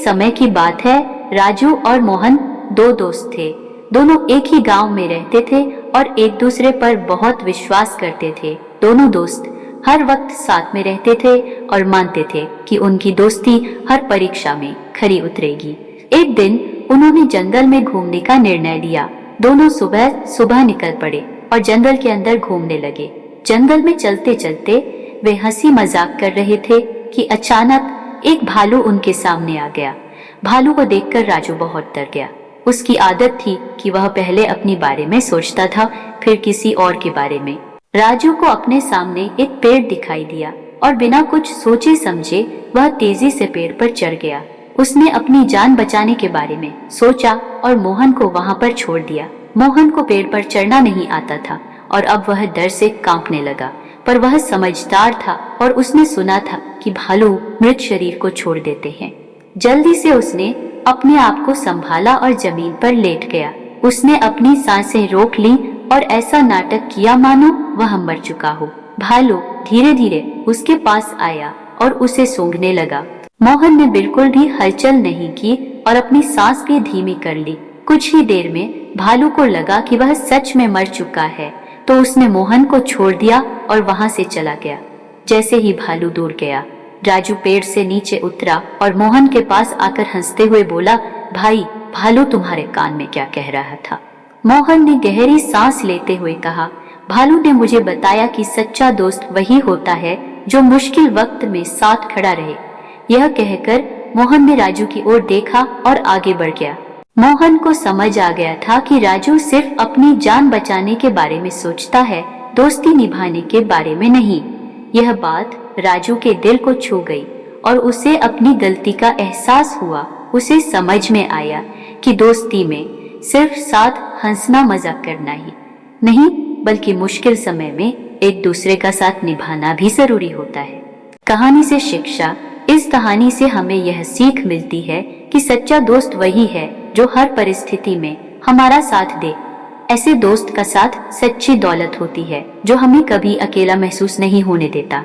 समय की बात है, राजू और मोहन दो दोस्त थे। दोनों एक ही गांव में रहते थे और एक दूसरे पर बहुत विश्वास करते थे। दोनों दोस्त हर वक्त साथ में रहते थे और मानते थे कि उनकी दोस्ती हर परीक्षा में खरी उतरेगी। एक दिन उन्होंने जंगल में घूमने का निर्णय लिया। दोनों सुबह सुबह निकल पड़े और जंगल के अंदर घूमने लगे। जंगल में चलते चलते वे हंसी मजाक कर रहे थे कि अचानक एक भालू उनके सामने आ गया। भालू को देखकर राजू बहुत डर गया। उसकी आदत थी कि वह पहले अपने बारे में सोचता था, फिर किसी और के बारे में। राजू को अपने सामने एक पेड़ दिखाई दिया और बिना कुछ सोचे समझे वह तेजी से पेड़ पर चढ़ गया। उसने अपनी जान बचाने के बारे में सोचा और मोहन को वहां पर छोड़ दिया। मोहन को पेड़ पर चढ़ना नहीं आता था और अब वह डर से कांपने लगा, पर वह समझदार था और उसने सुना था कि भालू मृत शरीर को छोड़ देते हैं। जल्दी से उसने अपने आप को संभाला और जमीन पर लेट गया। उसने अपनी सांसें रोक ली और ऐसा नाटक किया मानो वह मर चुका हो। भालू धीरे धीरे उसके पास आया और उसे सूंघने लगा। मोहन ने बिल्कुल भी हलचल नहीं की और अपनी सांस भी धीमी कर ली। कुछ ही देर में भालू को लगा कि वह सच में मर चुका है, तो उसने मोहन को छोड़ दिया और वहां से चला गया। जैसे ही भालू दूर गया, राजू पेड़ से नीचे उतरा और मोहन के पास आकर हंसते हुए बोला, भाई, भालू तुम्हारे कान में क्या कह रहा था? मोहन ने गहरी सांस लेते हुए कहा, भालू ने मुझे बताया कि सच्चा दोस्त वही होता है जो मुश्किल वक्त में साथ खड़ा रहे। यह कहकर मोहन ने राजू की ओर देखा और आगे बढ़ गया। मोहन को समझ आ गया था कि राजू सिर्फ अपनी जान बचाने के बारे में सोचता है, दोस्ती निभाने के बारे में नहीं। यह बात राजू के दिल को छू गई और उसे अपनी गलती का एहसास हुआ। उसे समझ में आया कि दोस्ती में सिर्फ साथ हंसना मजाक करना ही नहीं, बल्कि मुश्किल समय में एक दूसरे का साथ निभाना भी जरूरी होता है। कहानी से शिक्षा। इस कहानी से हमें यह सीख मिलती है कि सच्चा दोस्त वही है जो हर परिस्थिति में हमारा साथ दे। ऐसे दोस्त का साथ सच्ची दौलत होती है जो हमें कभी अकेला महसूस नहीं होने देता।